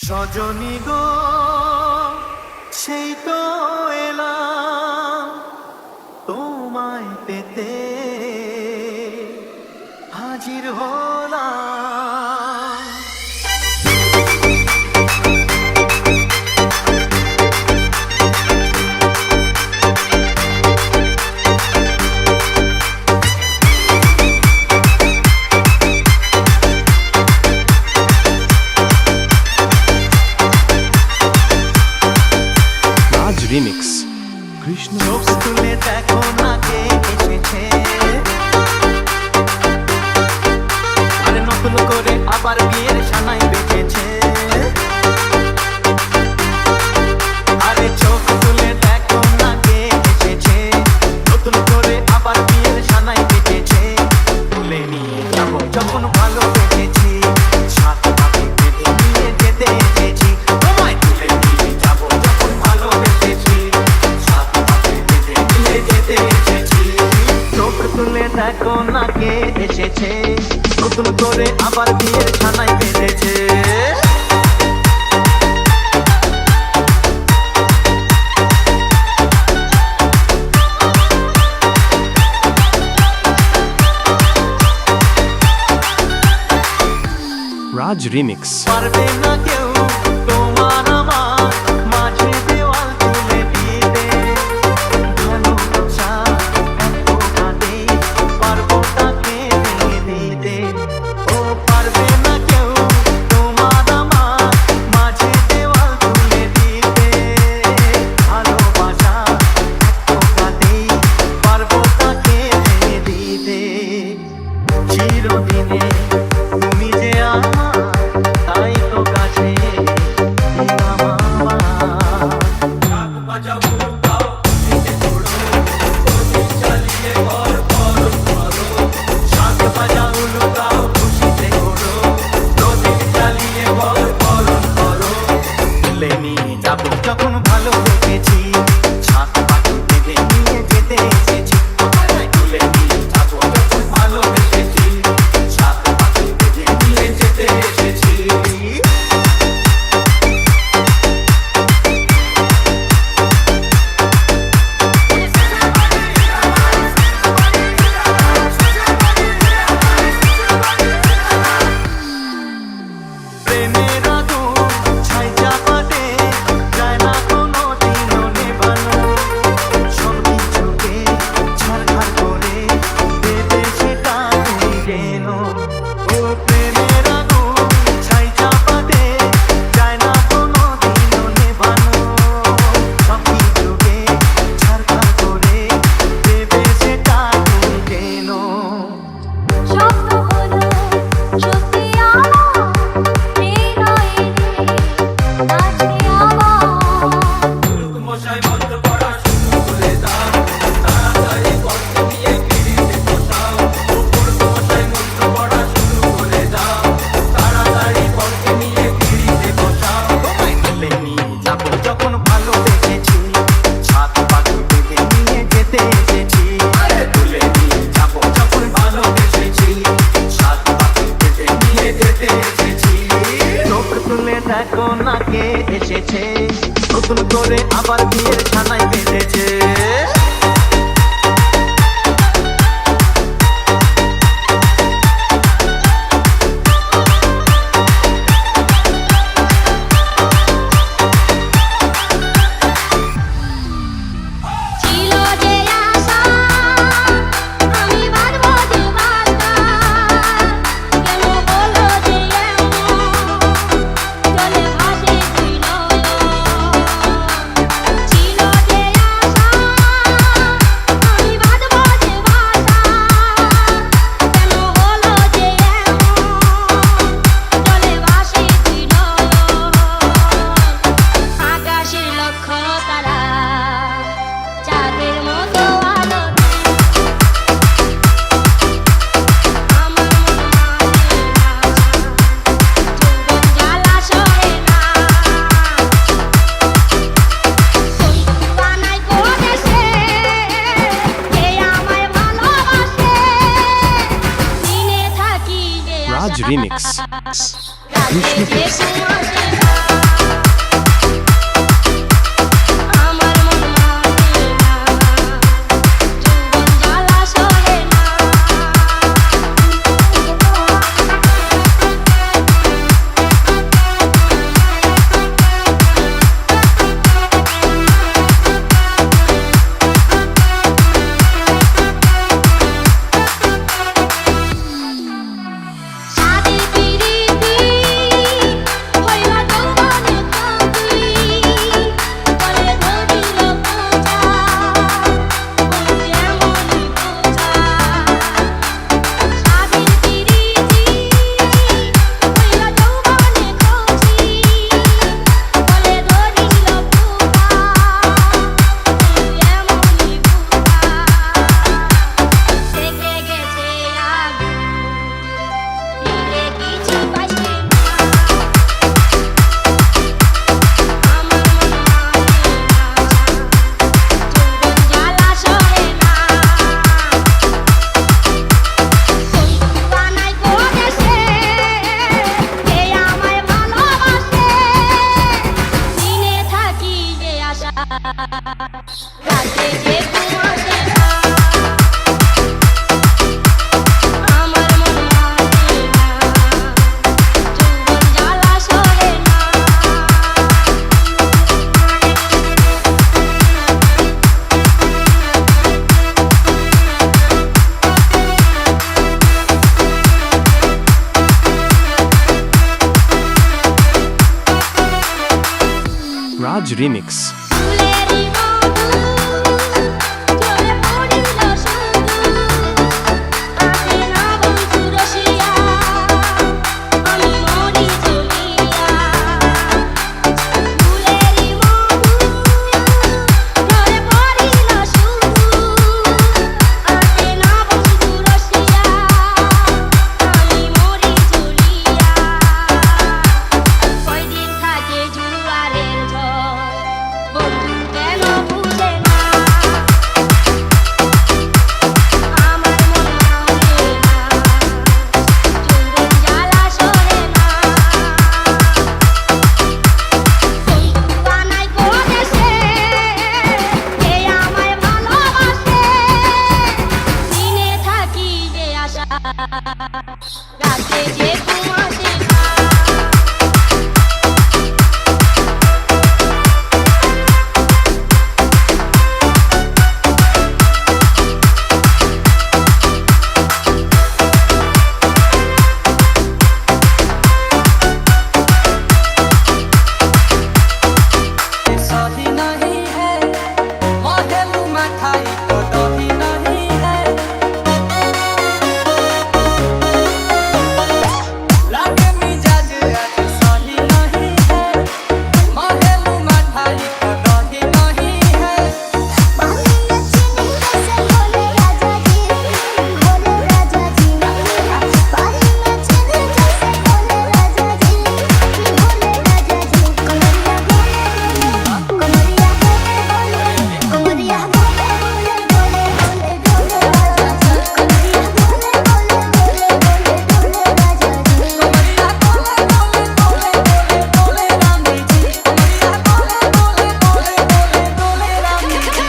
সজনী গো সেই তো এলাম তোমায় পেতে হাজির হলাম। Remix কৃষ্ণ চোখ তুলে দেখো না কে এসেছে, আরে নতুন করে আবার বিয়ের সানাই বেজেছে। আরে চোখ তুলে দেখো না কে এসেছে, নতুন করে আবার বিয়ের সানাই বেজেছে। তুলে নিয়ে যাবো যখন ভালোবেসেছি, সাত পাখি বেঁধে নিয়ে যেতে এসেছি। তোমায় তুলে নিয়ে যাবো যখন ভালোবেসেছি, সাত পাখি বেঁধে নিয়ে যেতে এসেছি। চোখ তুলে দেখো না কে এসেছে, নতুন করে আবার বিয়ের সানাই বেঁধেছে। রাজ রিমিক্স পারবে না কেউ তোমার আমার মাঝে দেওয়াল তুলে দিতে, ভালোবাসা এত কাঁদে পারবো তাকে ভেঙে দিতে। ও পারবে না কেউ তোমার আমার মাঝে দেওয়াল তুলে দিতে, ভালোবাসা এত কাঁদে পারবো তাকে ভেঙে দিতে। চিরদিনে তুমি যে আমার, তাই তো কাছে ছিলাম আমার। শাক বাজাও লুকাও খুশিতে করো, প্রদীপ জ্বালিয়ে বর বরণ করো। তুলে নিয়ে যাবো যখন ভালোবেসেছি, সাত পাখি বেঁধে নিয়ে যেতে এসেছি। তুলে নিয়ে যাবো যখন ভালোবেসেছি, সাত পাখি বেঁধে নিয়ে যেতে এসেছি। প্রেমের আগুন ছাই চাপাতে যায় না কোনো দিনও নেভানো, সব কিছুকে ছারখার করে দেবে সেটা তুমি যেন। ও প্রেমের আগুন ছাই চাপাতে যায় না কোনো দিনও নেভানো, সব কিছুকে ছারখার করে দেবে সেটা তুমি যেন। স্বপ্ন হলো সত্যি আমার, হৃদয়ে কাছে আমার। মশাই বন্ধ করা শুরু করে দাও, তাড়াতাড়ি করতে নিয়ে গিরিতে বসাও। উপর মশাই বন্ধ করা শুরু করে দাও, তাড়াতাড়ি করতে নিয়ে গিরিতে বসাও। তোমায় তুলে নিয়ে যাবো যখন ভালোবেসেছি, সাত পাখি বেঁধে নিয়ে যেতে এসেছি। তুলে নিয়ে যাবো যখন ভালোবেসেছি, সাত পাখি বেঁধে নিয়ে যেতে এসেছি। চোখ তুলে দেখো না কে এসেছে, নতুন করে আবার বিয়ের সানাই বেঁধেছে। ছিল যে আশা আমি বাঁধবো যে বাঁধা, কেন হলো যে এমন জলে ভাসে দুই নয়ন। ছিল যে আশা আমি বাঁধবো যে বাঁধা, কেন হলো যে এমন জলে ভাসে দুই নয়ন। আকাশের লক্ষ তারা চাঁদের মতো আলো দেয়, আমার মন মানে না, যৌবন জ্বালা সহে না। বন্ধু বানাই পড়েছে কে আমায় ভালোবাসে, দিনে থাকি যে রাজ আশা, রিমিক্স রাতে যে ঘুম আসে না। রাতে যে ঘুম আসে না, আমার মন মানে না, যৌবন জ্বালা সরে না। Raj Remix. ফুলেরি মধু ঝরে পড়িল শুধু, আসে না বন্ধু রসিয়া, আমি মরি জ্বলিয়া। ফুলেরি মধু ঝরে পড়িল শুধু, আসে না বন্ধু রসিয়া, আমি মরি জ্বলিয়া। কয়দিন থাকে জুয়ারের ঝড়, বন্ধু কেন বুঝে না, আমার মন মানে না, যৌবন জ্বালা সরে না। বন্ধু বানাই পরদেশে, কে আমায় ভালোবাসে, দিনে থাকি যে আশা, রাতে যে ঘুম আসে না। सही नहीं है मधेलू मठाई तो दही नहीं है लागे मिजाज आज सही नहीं है मधेलू मठाई तो दही नहीं है बालिया चीनी जैसे भोले राजा जी, भोले राजा जी। बालिया चीनी जैसे भोले राजा जी, भोले राजा जी। कमरिया बोले कमरिया बोले कमरिया बोले बोले बोले बोले बोले राजा जी। कमरिया बोले बोले बोले बोले बोले राजा जी। कमरिया बोले बोले बोले बोले बोले रानी जी कमरिया बोले बोले बोले बोले बोले रानी जी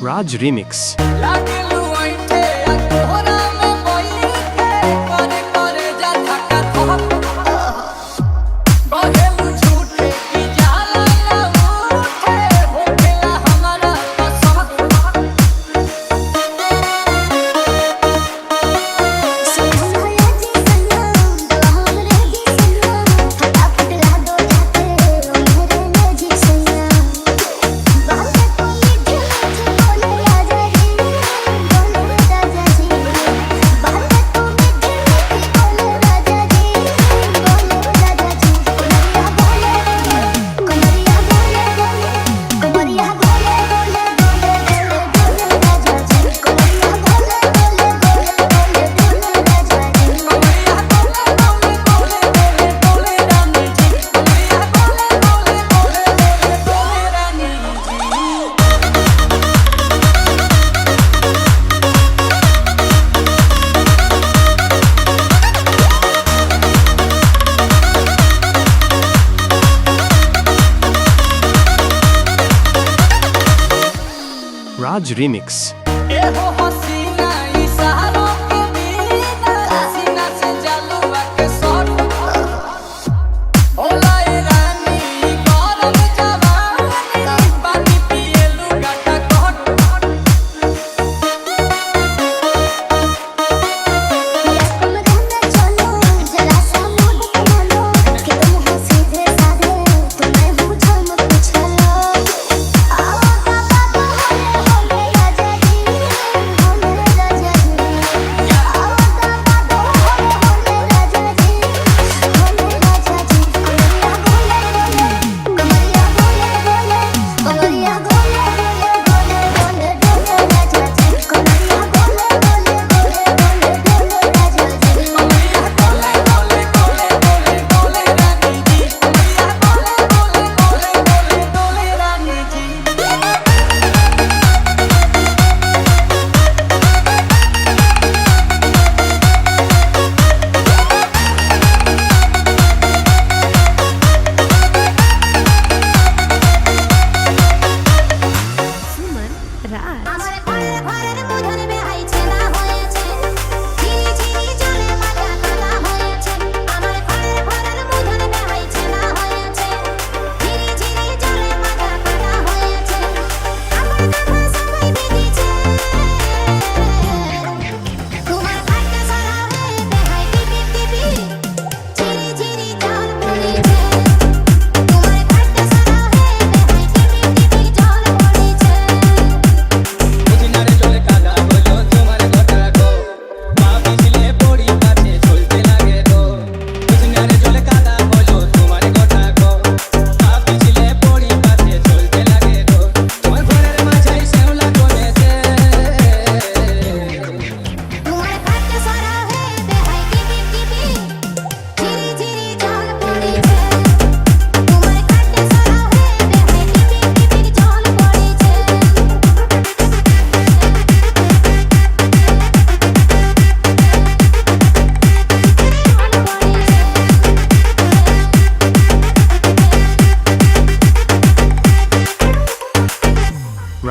Raj Remix. लागे लुआइटे आ तोहरा में बैठे करे करे जा धक्का थप कहेलू झूठे की जाला ना उठे होखेला हमारा कसम सुनाया जी सनम, हमरे जी सनम, फटाफट ला दो जाके ओ मेरे ले जी सनम। बात को मीठी मीठी बोले राजा जी, बोले राजा जी। बात को मीठी मीठी बोले राजा जी, बोले राजा जी। कमरिया बोले कमरिया बोले कमरिया बोले बोले बोले बोले बोले राजा जी। कमरिया बोले बोले बोले बोले बोले राजा जी। कमरिया बोले बोले बोले बोले बोले रानी जी कमरिया बोले बोले बोले बोले बोले रानी जी Raj Remix. एहो हसीना इशारों के बिना हसीना से जलवा के सौट होला ए रानी गरम जवानी पानी पिए लुगाटा कोट कमरे में चलो जरा सा मूड बना लो, कि तुम हो सीधे साधे तो मैं हूँ झमक छलो। आओ बाबा तो होले राजा जी,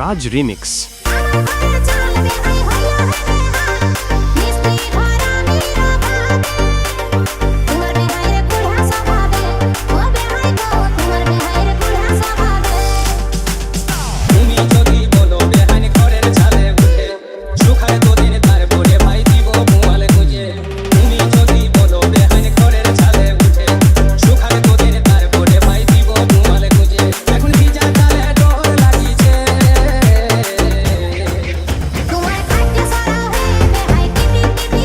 Raj Remix. তুমি যদি বলো বেহান ঘরের ছালে উঠে সুখায় তোদের তারপরে ভাই দিব মুয়াল গুজে তুমি যদি বলো বেহান ঘরের ছালে উঠে সুখায় তোদের তারপরে ভাই দিব মুয়াল গুজে এখন ভিজা তালে ডোর লাগিছে তোমার কাছে সারা হয়ে হাই টিপি টিপি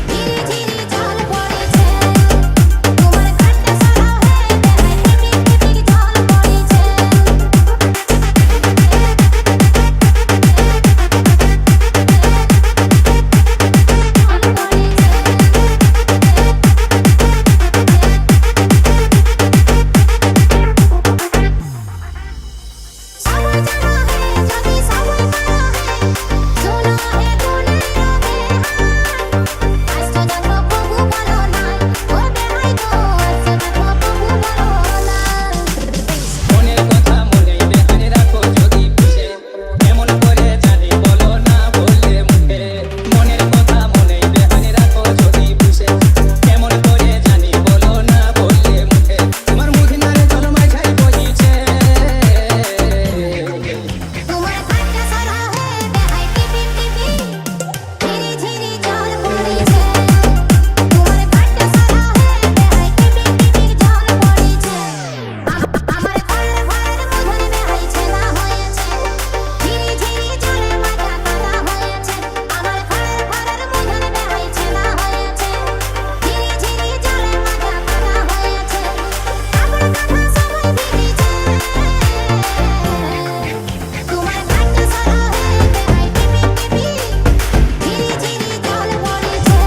ধীরে ধীরে জল পড়েছে তোমার কাছে সারা হয়ে হাই টিপি টিপি জল পড়েছে সবাই জানা হে যদি সবাই মানা হে শোনা হে কোনে আজ তো জানো প্রভু বলো না ও বেহাই গো আজ তো জানো প্রভু বলো না মনের কথা মনে বেহান রাখো যদি বুঝে এমন করে জানি বলো না বললে মুখে মনের কথা মনে বেহান রাখো যদি বুঝে এমন করে জানি বলো না বললে মুখে তোমার মুদিনারে জলমাই ছাই বহিছে তোমার কাছে সারা হে বেহাই টিপি টিপি ধীরে ধীরে জল পড়েছে তোমার কাছে সারা হে বেহাই টিপি টিপি জল পড়েছে আমার ঘরে ঘরে মধুর বেহাই ছেলা হয়েছে ধীরে ধীরে জলে মাথা কাটা হয়েছে আমার ঘরে ঘরে মধুর বেহাই ছেলা হয়েছে ধীরে ধীরে জলে মাথা কাটা হয়েছে আমার কথা সবাই ভিজেছে তোমার কাছে সারা হে বেহাই টিপি টিপি ধীরে ধীরে জল পড়েছে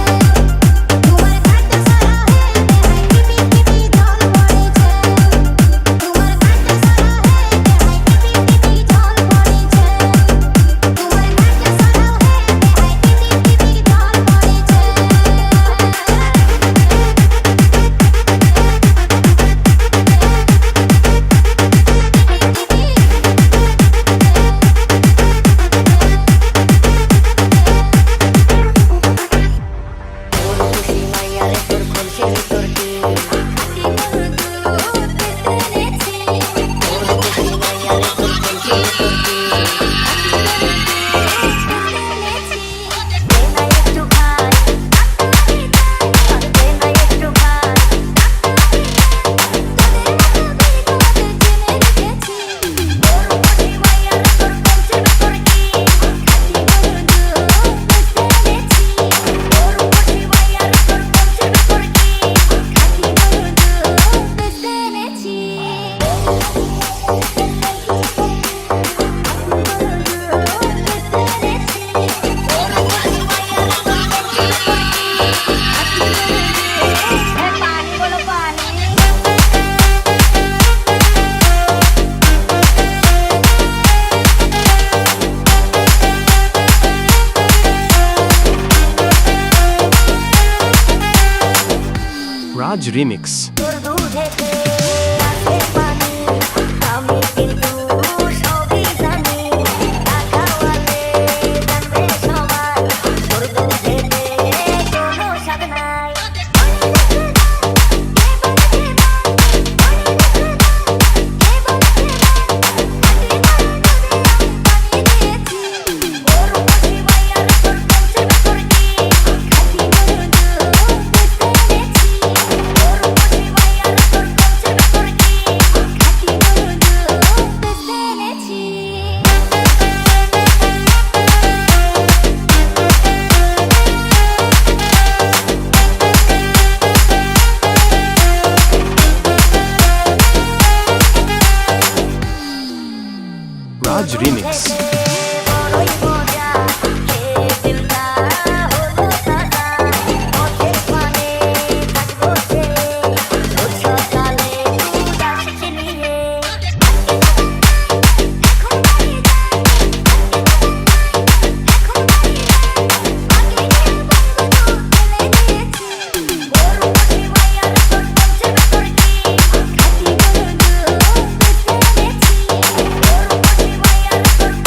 তোমার কাছে সারা হে বেহাই টিপি টিপি জল পড়েছে তোমার কাছে সারা হে বেহাই টিপি টিপি জল পড়েছে তোমার কাছে সারা হে Raj Remix. তোর দুধেতে আছে পানি আমি কিন্তু সবই জানি টাকাওয়ালে জানবে সবাই তোর দুধেতে কোনো স্বাদ নাই Raj Remix. বড়ই মজা খেয়ে দিলটা হলো তাজা পথের পানে থাকবো সে রোজ সকালে দুধ আসছে নিয়ে এখন বাড়ি যায় এখন বাড়ি যায় আগে গিয়ে বন্ধু ফেলে দিয়েছি বড় বসে ভাইয়ার তোর বলছে তোর কি খাটি বন্ধু বুঝতে পেরেছি বড় বসে ভাইয়ার তোর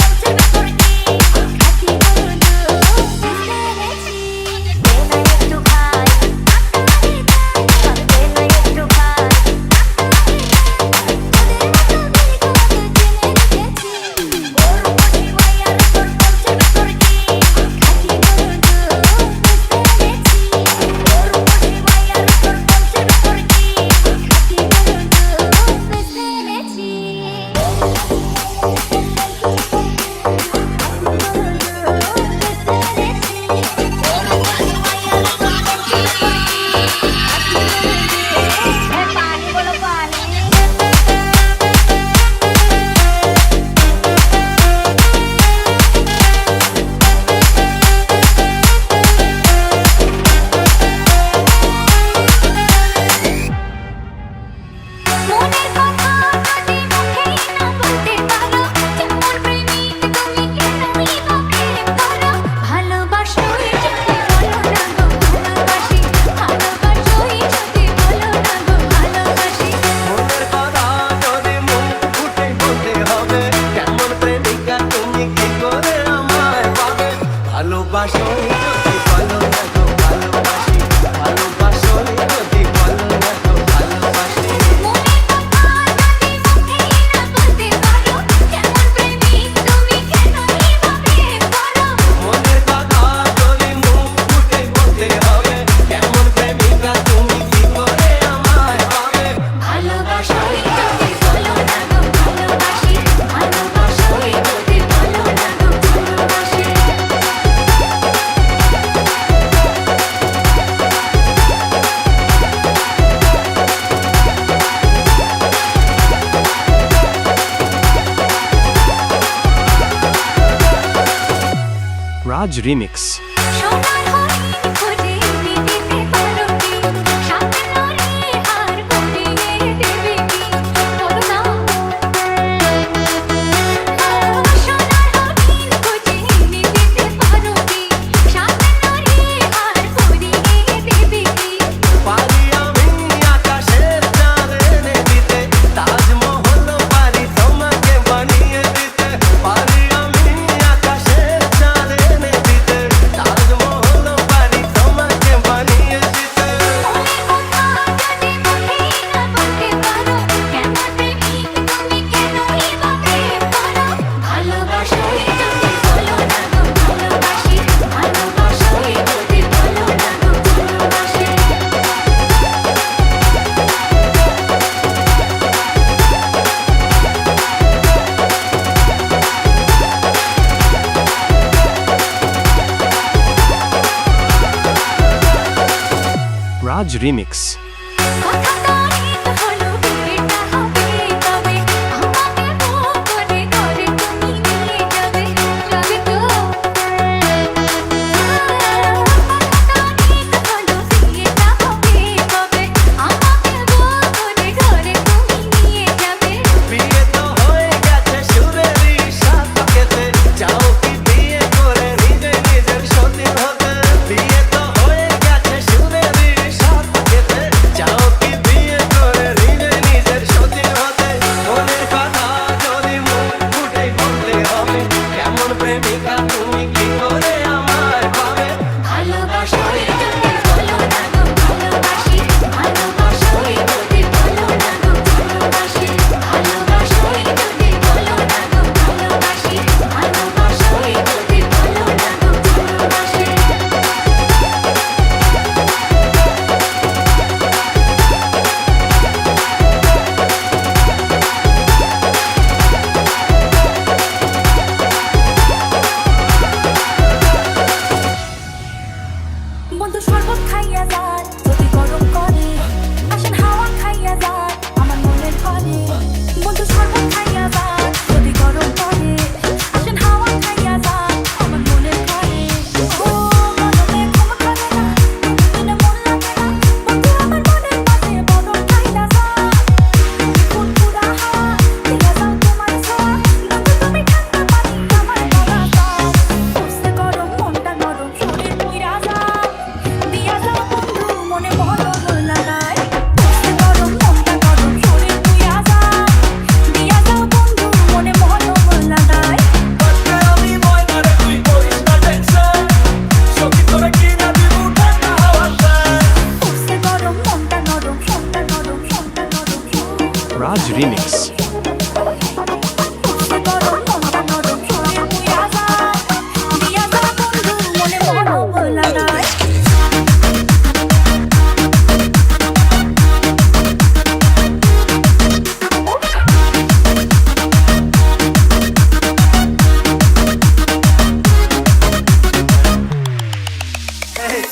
Raj Remix. সোনার হরিণ খুঁজে দিতে পারো কি সাথে নরে হার পরিয়ে দেবে কি বলো না সোনার হরিণ খুঁজে দিতে পারো কি সাথে নরে হার পরিয়ে দেবে কি পারি আমি আকাশের চাঁদ এনে দিতে, তাজমহল পারি তোমাকে বানিয়ে দিতে। পারি আমি আকাশের চাঁদ এনে দিতে, তাজমহল পারি তোমাকে বানিয়ে দিতে। মনে কথা যদি মুখে না বলতে পারো কেন প্রেমিক তুমি কেনই বা প্রেম করো ভালোবাসোই যদি বলো না গো ভালোবাসি ভালোবাসোই যদি বলো না গো ভালোবাসি Raj Remix. কথা তারিখ হলো বিয়েটা হবে তবে আমাকে বউ করে ঘরে তুমি নিয়ে যাবে যাবে তো কথা তারিখ হলো বিয়েটা হবে তবে আমাকে বউ করে ঘরে তুমি নিয়ে যাবে বিয়ে তো হয়ে গেছে সুরেরই সাথেতে, চাও কি বিয়ে করে নিজে নিজের সতীন হতে? বিয়ে তো হয়ে গেছে সুরেরই সাথেতে, চাও কি বিয়ে করে নিজে নিজের সতীন হতে? মনের কথা যদি মুখ ফুটে বলতে হবে, কেমন প্রেমিকা তুমি কি করে আমায় পাবে? ভালোবাসোই যদি বলো না গো ভালোবাসি ভালোবাসোই যদি বলো না গো ভালোবাসি ভালোবাসোই যদি বলো না গো ভালোবাসি ভালোবাসোই যদি বলো না গো ভালোবাসি বন্ধু শরবত খাইয়া যায় যদি গরম করে আসেন হাওয়া খাইয়া যায় আমার মনের ঘরে বন্ধু শরবত খাইয়া যায় যদি গরম করে আসেন হাওয়া খাইয়া যায় আমার মনের ঘরে ও মনে ঘুম ধরে না দিনে মন লাগে না বন্ধু আমার মনের মাঝে বড় খাইয়া যায় ফুরফুরা হাওয়া দিয়া যাও তোমার ছোঁয়া বন্ধু তুমি ঠান্ডা পানি আমার গলা দাও উঠছে গরম মনটা নরম শরীর পুইরা যায় দিয়া যাও বন্ধু মনে মহরম লাগায় উঠছে গরম মনটা নরম শরীর পুইরা যায় দিয়া যাও বন্ধু মনে মহরম লাগায় আজকে আমি ময়দানে তুই করিস না টেনশন, সখী তোরে কিনা দিব ঠান্ডা হাওয়াতে। উঠছে গরম মনটা নরম শরীরটা নরম শরীরটা নরম Raj Remix. উঠছে গরম মনটা নরম শরীর পুইরা যায় দিয়া যাও বন্ধু মনে মহরম লাগায়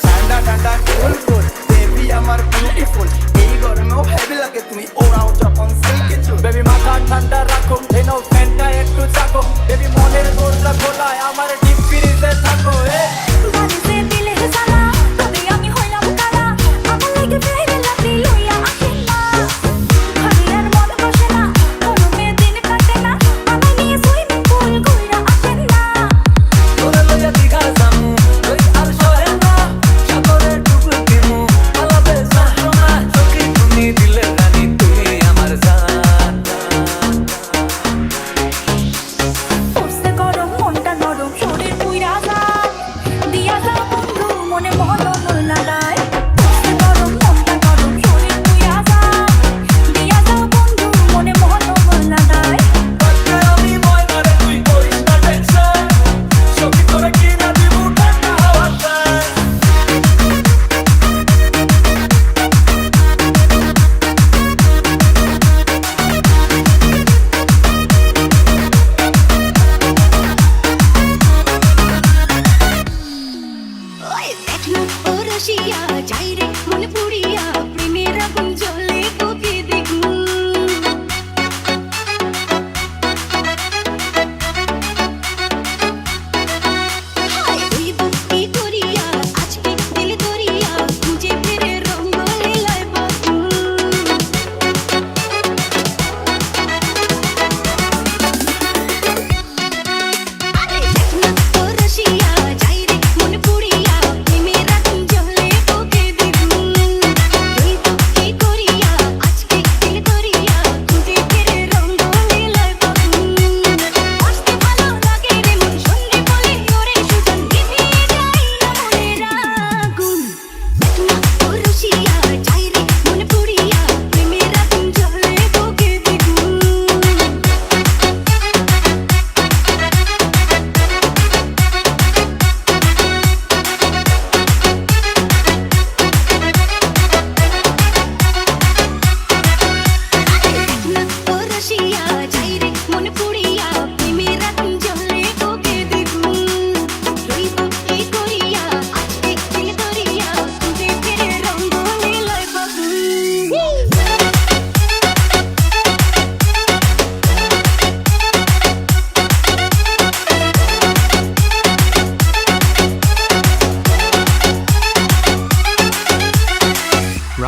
ঠান্ডা ঠান্ডা কুল কুল বেবি আমার বিউটিফুল, এই গরমেও হেভি লাগে তুমি ওরাও যখন সিল্কি চুল। বেবি মাথা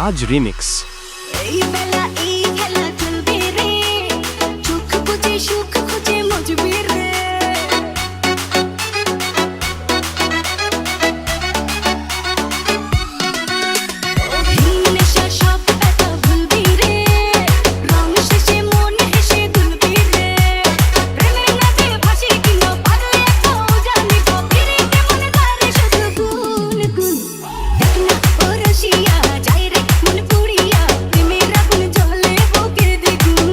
Raj Remix. এই বেলা এই খেলা চলবে রে সুখ বুঝে সুখ খুঁজে মজবে রে নেশা সব ব্যথা ভুলবি রে রং শেষে মন হেসে দুলবি রে প্রেমের নাচে ভাসি কিনো পারলে তো জানিব ফিরে কেমন করে শুধু গুন গুন দেখ না ও রসিয়া যাই রে মন পুড়িয়া প্রেমের আগুন জ্বলে বুকে দ্বিগুণ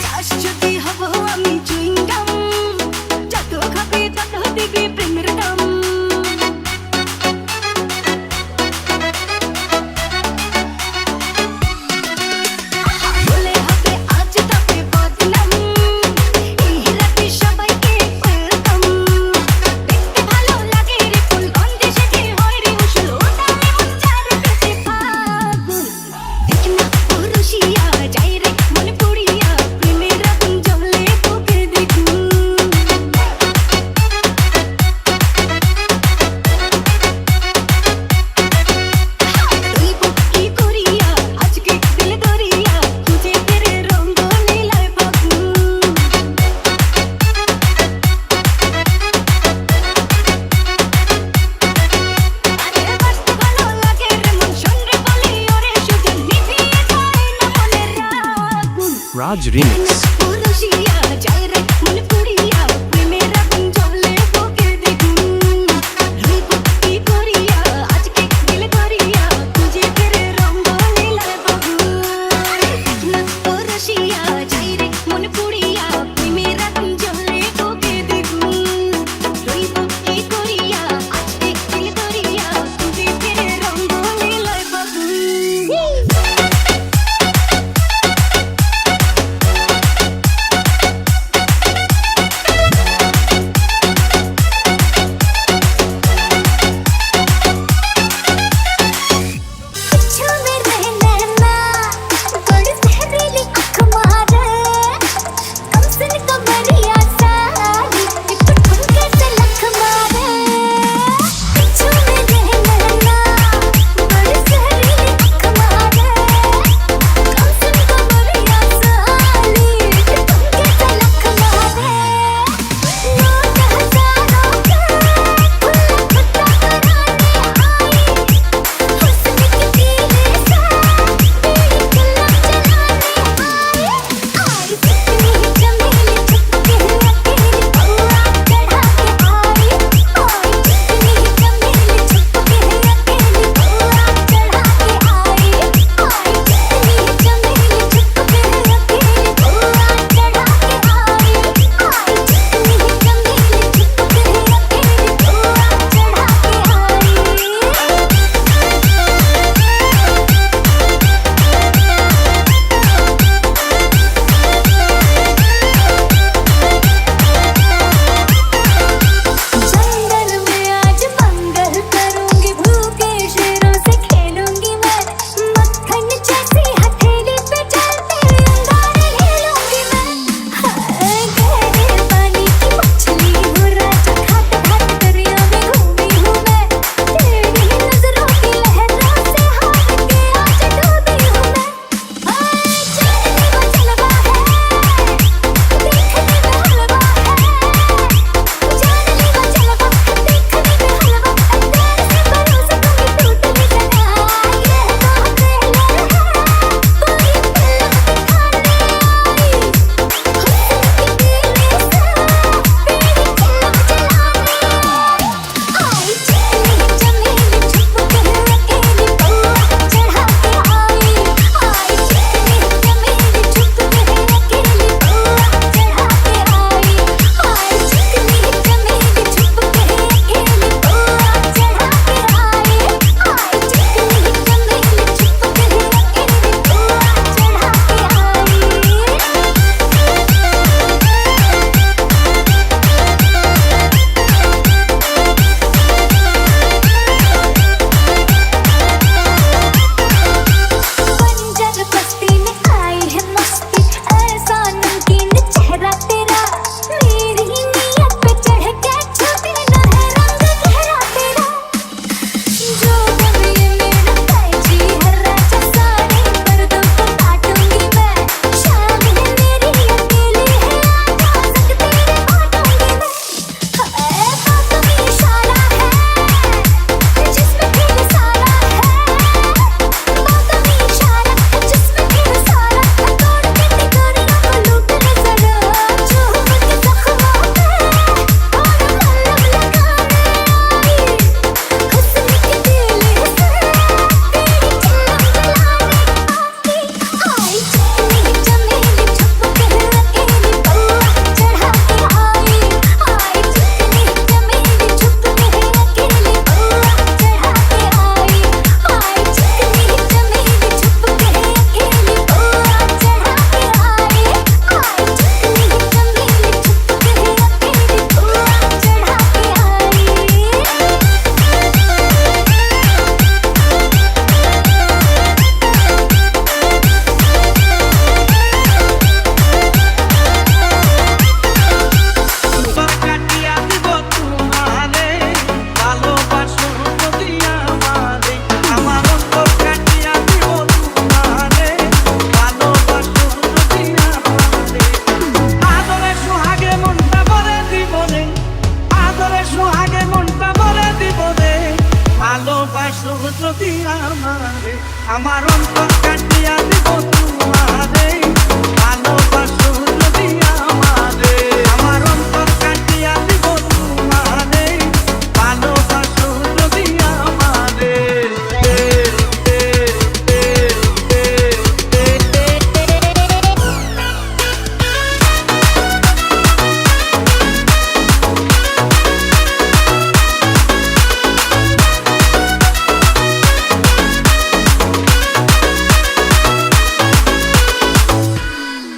চাষ যদি হব আমি চুইংগাম যত খাবে তত দিবি প্রেমের দাম বলে হবে আজ তবে বদনাম এই রাতে সবাইকে ওয়েলকাম দেখতে ভালো লাগে রে ফুল গন্ধে সেজে হয় রে উসুল ওটানে মন চারে পেতে ফাগুন দেখ না ও রসিয়া যাই রে মন পুড়িয়া প্রেমের আগুন জ্বলে বুকে দ্বিগুণ রইব কি করিয়া আজকে দিল দরিয়া খুঁজে ফিরে রঙ্গ লীলায় ফাগুন আরে বাসতে ভালো লাগে রে মন শোন রে বলি ওরে সুজন নিভিয়ে যায় না মনের আগুন Raj Remix. ও রসিয়া যাই রে মন পুড়িয়া প্রেমের আগুন জ্বলে বুকে দ্বিগুণ রইব কি করিয়া আজকে দিল দরিয়া খুঁজে ফিরে রঙ্গ লীলায় ফাগুন না ও রসিয়া যাই রে মন পুড়িয়া প্রেমের আগুন জ্বলে বুকে দ্বিগুণ রইব কি করিয়া আজকে দিল দরিয়া খুঁজে ফিরে রঙ্গ লীলায় ফাগুন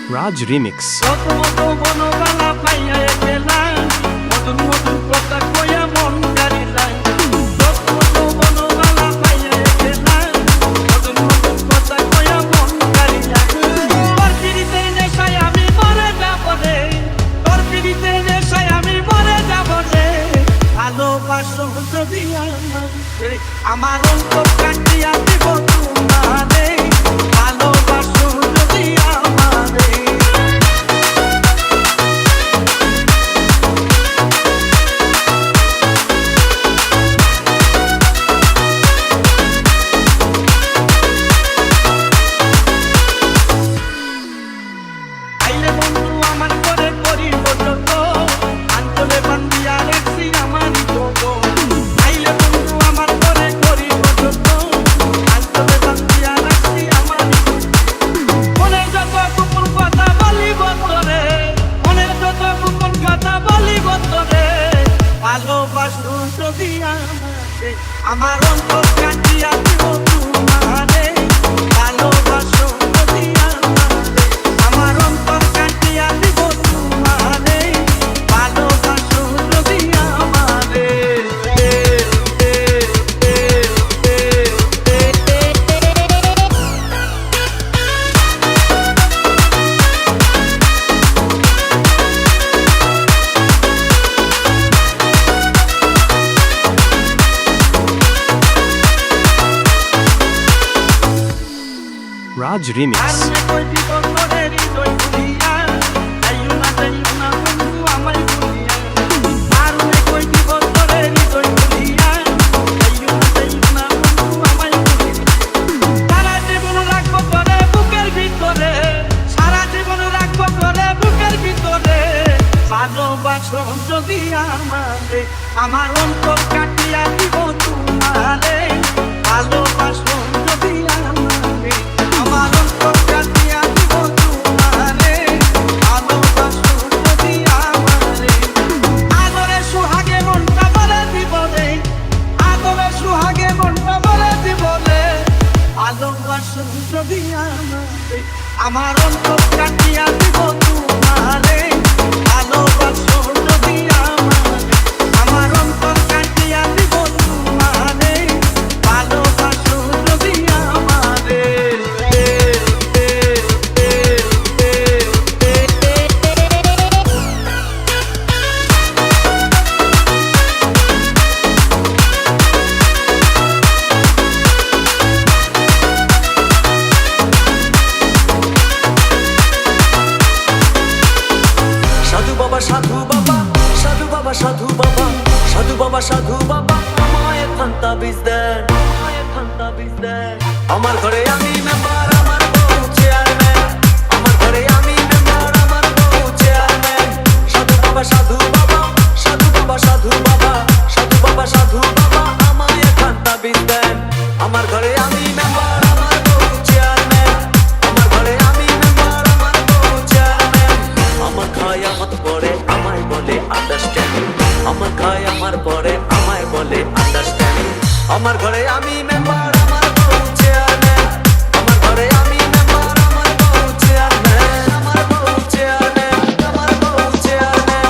Raj Remix. কত মতো বনগালা পাইয়া গেলাম মধুর মধুর কথা কইয়া মন গাড়িলাম কত মতো বনগালা পাইয়া গেলাম মধুর মধুর কথা কইয়া মন গাড়িলাম তোর পিড়িতে নেশায় আমি মরে যাব রে তোর পিড়িতে নেশায় আমি মরে যাব রে ভালোবাসো যদি আমারে আমার অন্তর কাটিয়া দিব তোমারে ভালোবাসো যদি আমারে আইলে বন্ধু আমার করে করি বসত আঞ্চলে বান্দিয়া রেখছি আমারই যোগ আইলে বন্ধু আমার করে করি বসত আঞ্চলে বান্দিয়া রেখছি আমারই মনের যত গোপন কথা বলিব তোরে মনের যত গোপন কথা বলিব তোরে ভালোবাসো যদি আমাকে আমার অন্তর কাটিয়া দিব তোমারে ভালোবাসো যদি আমাকে আমার অন্তর কাটিয়া দিব তোমারে ভালোবাসো যদি আমারে Raj Remix. আরে কই দিব তোরে হৃদয় খুলিয়া আইও না বন্ধু আমায় ভুলিয়া আরে কই দিব তোরে হৃদয় খুলিয়া আইও না বন্ধু আমায় ভুলিয়া সারা জীবন রাখবো তোরে বুকের ভিতরে সারা জীবন রাখবো তোরে বুকের ভিতরে ভালোবাসো যদি আমারে আমার অন্তর কাটিয়া দিব তোমারে ভালোবাসো যদি আমারে আমার অন্তর কাটিয়া দিব তোমারে ভালোবাসো যদি আমারে আদরে সুহাগে মনটা বলে দিব রে আদরে সুহাগে মনটা বলে দিব রে ভালোবাসো যদি আমারে আমার অন্তর কাটিয়া দিব তোমারে ভালোবাসো যদি আমারে আমার অন্তর কাটিয়া দিব তোমারে ভালোবাসো যদি আমারে সাধু বাবা সাধু বাবা সাধু বাবা সাধু বাবা সাধু বাবা সাধু বাবা আমায় খান্তা বীজ দেন আমার ঘরে আমি মেম্বার আমার বউ চেয়ারম্যান আমার ঘরে আমি মেম্বার আমার বউ চেয়ারম্যান সাধু বাবা সাধু বাবা সাধু বাবা সাধু বাবা সাধু বাবা সাধু বাবা আমায় খান্তা বীজ দেন আমার ঘরে আমি মেম্বার আমার বউ চেয়ারম্যান আমার ঘরে আমি মেম্বার আমার বউ চেয়ারম্যান আমার খায় আমার পরে আমায় বলে আন্ডারস্ট্যান্ডিং আমার খায় আমার পরে আমায় বলে আন্ডারস্ট্যান্ডিং আমার ঘরে আমি মেম্বার আমার বউ চেয়ারম্যান আমার ঘরে আমি মেম্বার আমার বউ চেয়ারম্যান আমার বউ চেয়ারম্যান আমার বউ চেয়ারম্যান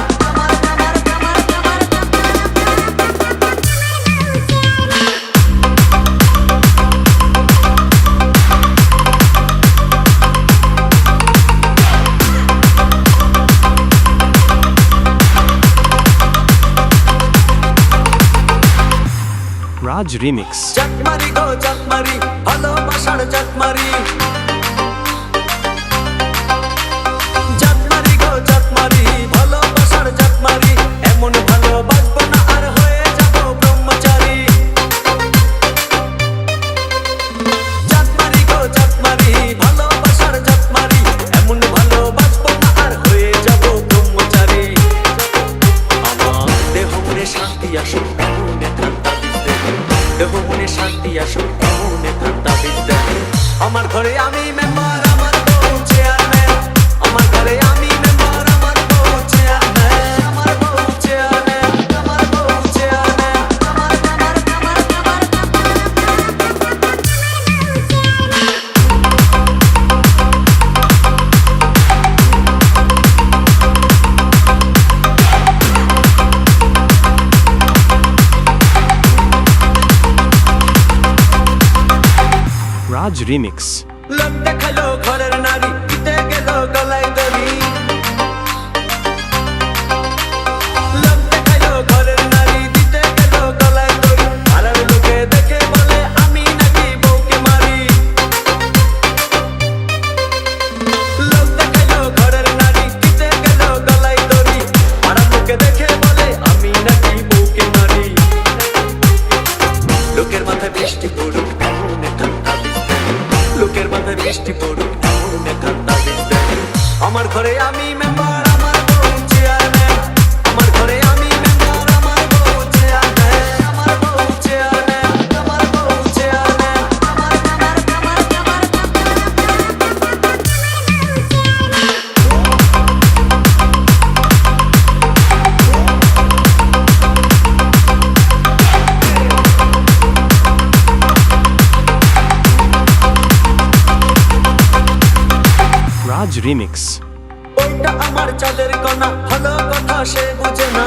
Raj Remix. চাকমারি গো চাকমারি ভালোবাসার চাকমারি চাকমারি গো চাকমারি ভালোবাসার চাকমারি এমন ভালোবাসবো না আর হয়ে যাব ব্রহ্মচারী চাকমারি গো চাকমারি ভালোবাসার চাকমারি এমন ভালোবাসবো না আর হয়ে যাব ব্রহ্মচারী আমার দেহ মনে শান্তি আসুক এমন খান্তা দেহ মনে শান্তি আসুক এমন খান্তা বিদ্যা আমার ঘরে আমি Raj Remix. লোক দেখালো ঘরের নারী দিতে গেল গলায় দড়ি লোক দেখালো ঘরের নারী দিতে গেল গলায় দড়ি পাড়ার লোকে দেখে বলে আমি নাকি বউকে মারি লোক দেখালো ঘরের নারী দিতে গেল গলায় দড়ি পাড়ার লোকে দেখে বলে আমি নাকি বউকে মারি লোকের মাথায় বৃষ্টি পড়ুক এমন একটা তাবিজ দেয় লোকের মাথায় বৃষ্টি পড়ুক এমন একটা তাবিজ দেয় আমার ঘরে আমি মেম্বার আমার বউ চেয়ারম্যান আমার ঘরে আমি মেম্বার আমার বউ চেয়ারম্যান আমার বউ চেয়ারম্যান আমার বউ চেয়ারম্যান Raj Remix. ওইটা আমার চাঁদের কণা ভালো কথা সে বুঝে না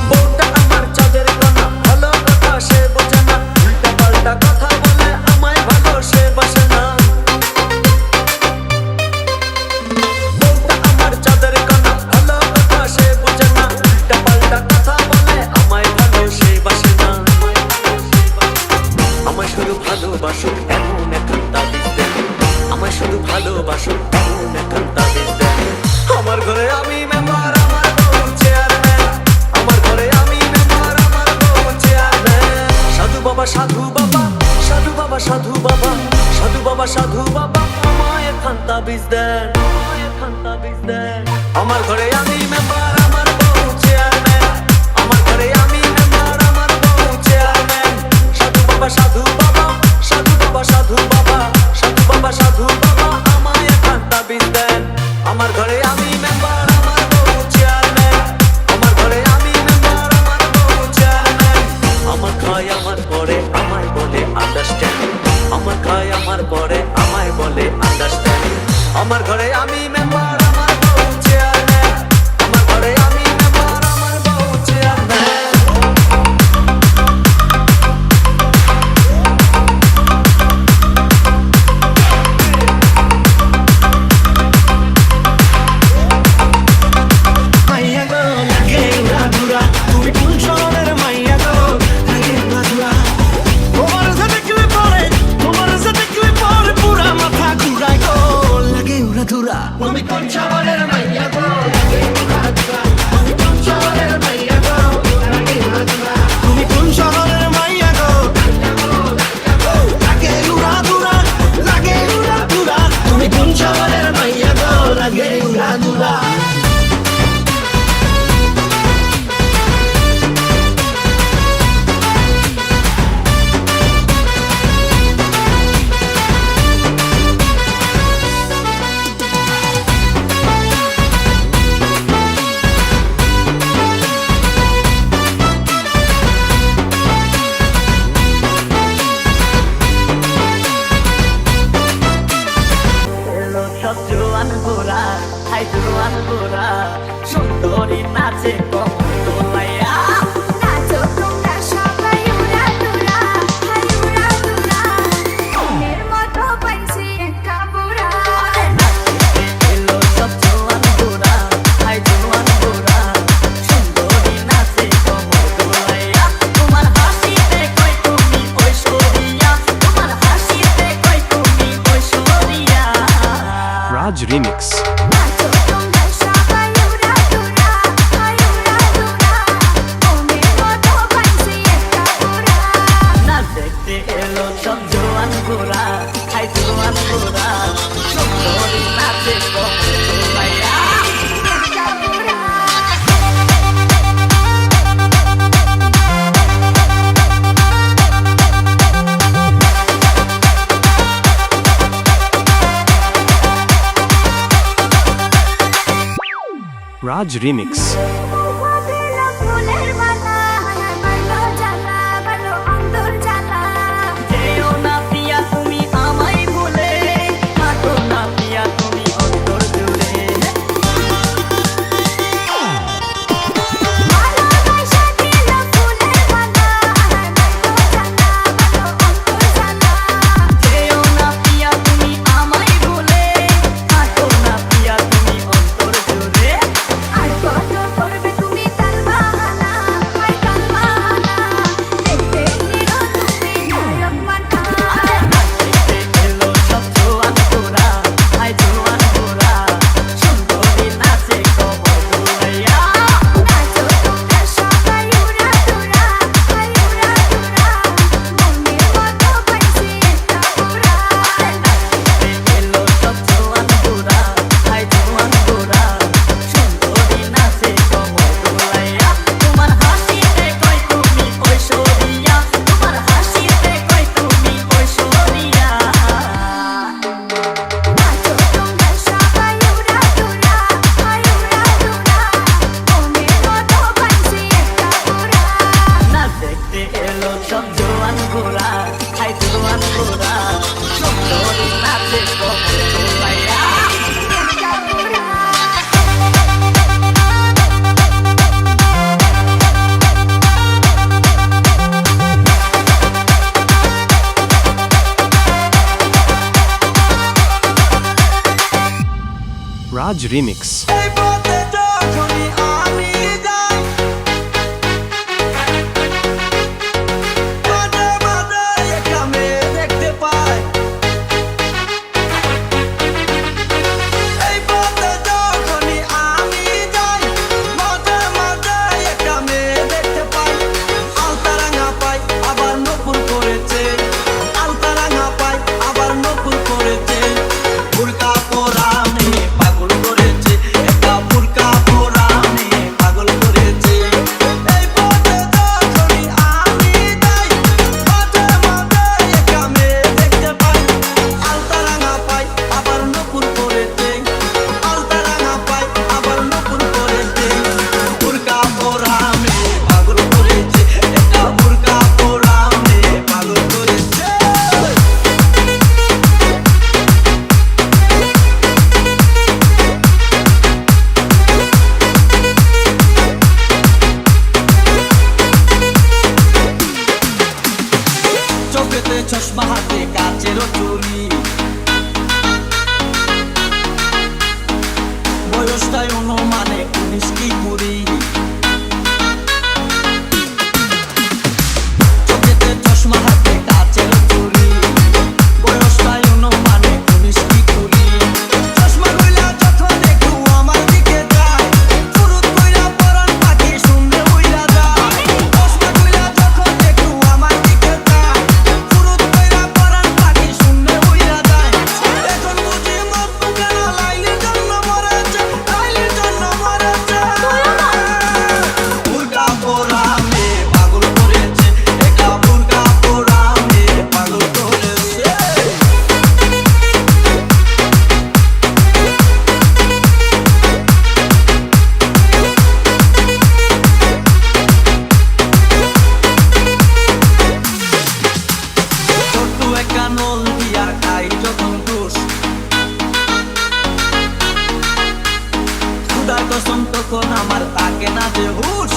বউটা আমার চাঁদের কণা ভালো কথা সে বোঝে না উল্টা পাল্টা কথা বলে আমায় ভালো সে বাসে না বউটা আমার চাঁদের কণা ভালো কথা সে বুঝে না উল্টা পাল্টা কথা বলে আমায় ভালো সে বাসে না আমায় শুধু ভালোবাসো এমন একটা তাবিজ দেয় আমায় শুধু ভালোবাসো এমন একটা তাবিজ দেয় আমার ঘরে আমি মেম্বার আমার বউ চেয়ারম্যান আমার ঘরে আমি মেম্বার আমার বউ চেয়ারম্যান সাধু বাবা সাধু বাবা সাধু বাবা সাধু বাবা সাধু বাবা সাধু বাবা আমায় এখন তাবিজ দেন আমায় এখন তাবিজ দেন আমার ঘরে আমি মেম্বার আমার বউ চেয়ারম্যান আমার ঘরে আমি মেম্বার আমার বউ চেয়ারম্যান সাধু বাবা সাধু বাবা সাধু বাবা সাধু বাবা সাধু বাবা সাধু বাবা আমায় এখন তাবিজ দেন আমার ঘরে আমি মেম্বার আমার বউ চেয়ারম্যান আমার ঘরে আমি মেম্বার আমার বউ চেয়ারম্যান আমার খায় আমার পরে আমায় বলে আন্ডারস্ট্যান্ড আমার খায় আমার পরে আমায় বলে আন্ডারস্ট্যান্ড আমার ঘরে আমি মেম্বার আমার বউ চেয়ারম্যান আমার ঘরে আমি মেম্বার আমার বউ চেয়ারম্যান মাইয়া গো লাগে উড়াধুরা তুমি কোন শহরের মাইয়া গো লাগে উড়াধুরা তোমার সাথে দেখলে পরে পুরা মাথা ঘুরায় গো লাগে উড়াধুরা তুমি কোন শহরের মাইয়া গো লাগে উড়াধুরা তুমি কোন শহরের মাইয়া গো লাগে উড়াধুরা তুমি কোন শহরের মাইয়া গো লাগে উড়াধুরা লাগে উড়াধুরা তুমি কোন শহরের মাইয়া গো লাগে উড়াধুরা সব জোয়ান গোরা হাই জোয়ান গোরা সুন্দরী নাচে কমলাইয়া নাচো তোমরা সবাই উড়াধুরা হাই উড়াধুরা মনের মতো পাইছি একটা বুড়া এলো সব জোয়ান গোরা হাই জোয়ান গোরা সুন্দরী নাচে কমলাইয়া তোমার হাসিতে কই তুমি ঐশ্বরিয়া তোমার হাসিতে কই তুমি ঐশ্বরিয়া Raj Remix. নাচো তোমরা সবাই উড়াধুরা হাই উড়াধুরা মনের মতো পাইছি একটা বুড়া না দেখতে এলো সব জোয়ান গোরা হাই জোয়ান গোরা সুন্দরী নাচে কমলাইয়া একটা বুড়া Raj Remix. ফুলের মালা ভালো জ্বালা ভালো অন্তর জ্বালা যেও না পিয়া তুমি আমায় ভুলে কাটো না পিয়া তুমি অন্তর জুড়ে ভালোবাসা দিল ফুলের মালা ভালো জ্বালা ভালো Raj Remix. এই পথে যখনই আমি যাই মাঝে মাঝে একা মেয়ে দেখতে পাই এই পথে যখনই আমি যাই মাঝে মাঝে একা মেয়ে দেখতে পাই আলতারাঙা পাই আবার নপুর করেছে আলতারাঙা পাই আবার নপুর করেছে বুরকা পরা মেয়ে পাগল করেছে একটা বুরকা পরা মেয়ে পাগল করেছে এই পথে যখনই আমি যাই মাঝে মাঝে একা মেয়ে দেখতে পাই আলতারাঙা পাই আবার নপুর করেছে আলতারাঙা পাই আবার নপুর করেছে বুরকা পরা মেয়ে পাগল করেছে একটা বুরকা পরা মেয়ে পাগল করেছে চোখেতে চশমা হাতে কাচের চুরি বয়সটাই অনুমানে 19 কি 20 চোখেতে চশমা হাতে কাচের চুরি বয়সটাই অনুমানে 19 কি 20 চশমা খুইলা যখন একটু আমার দিকে যায় ফুরুত কইরা পরান পাখি শুনলে উইরা যায় চশমা খুইলা যখন একটু আমার দিকে যায় ফুরুত কইরা পরান পাখি শুনলে উইরা যায় এখন বুঝি মন কেন লাইলির জন্য মরেছে লাইলির জন্য মরেছে বুরকা পরা মেয়ে পাগল করেছে একটা বুরকা পরা মেয়ে পাগল করেছে ছোট্ট একটা নল দিয়া খাই যখন ঘুষ খুদার কসম তখন আমার তাকে না যে হুশ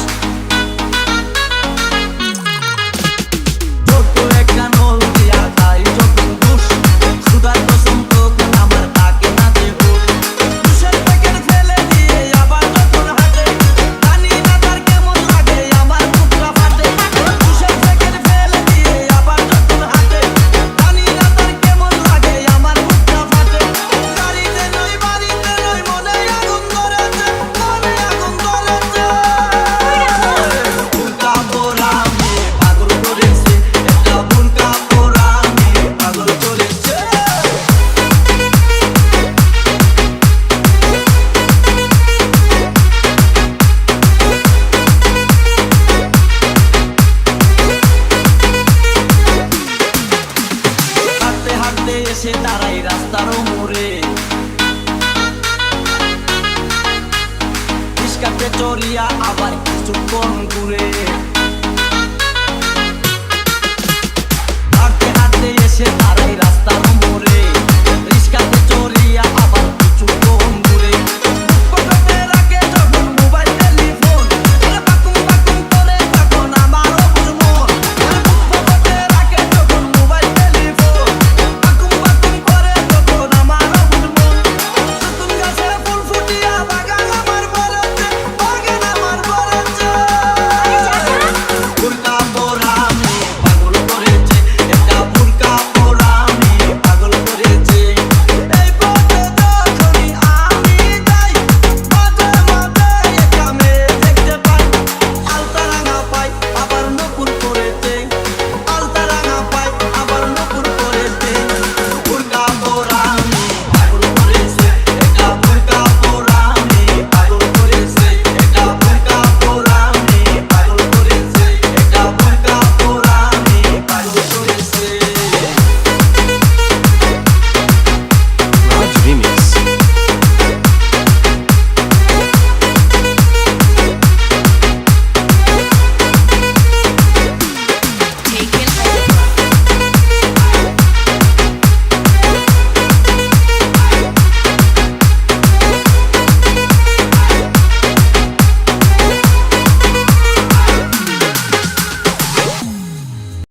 ছোট্ট একটা নল দিয়া খাই যখন ঘুষ খুদার কসম তখন আমার তাকে না যে হুশ দুশের প্যাকেট ফেলে দিয়ে আবার যখন হাঁটে জানি না তার কেমন লাগে আমার বুকটা ফাটে দুশের প্যাকেট ফেলে দিয়ে আবার যখন হাঁটে জানি না তার কেমন লাগে আমার বুকটা ফাটে গাড়িতে নয় বাড়িতে নয় মনে আগুন ধরেছে মনে আগুন ধরেছে বুরকা পরা মেয়ে পাগল করেছে একটা বুরকা পরা মেয়ে পাগল করেছে হাঁটতে হাঁটতে এসে দাঁড়াই রাস্তার মোড়ে রিস্কাতে চড়িয়া আবার কিছুক্ষণ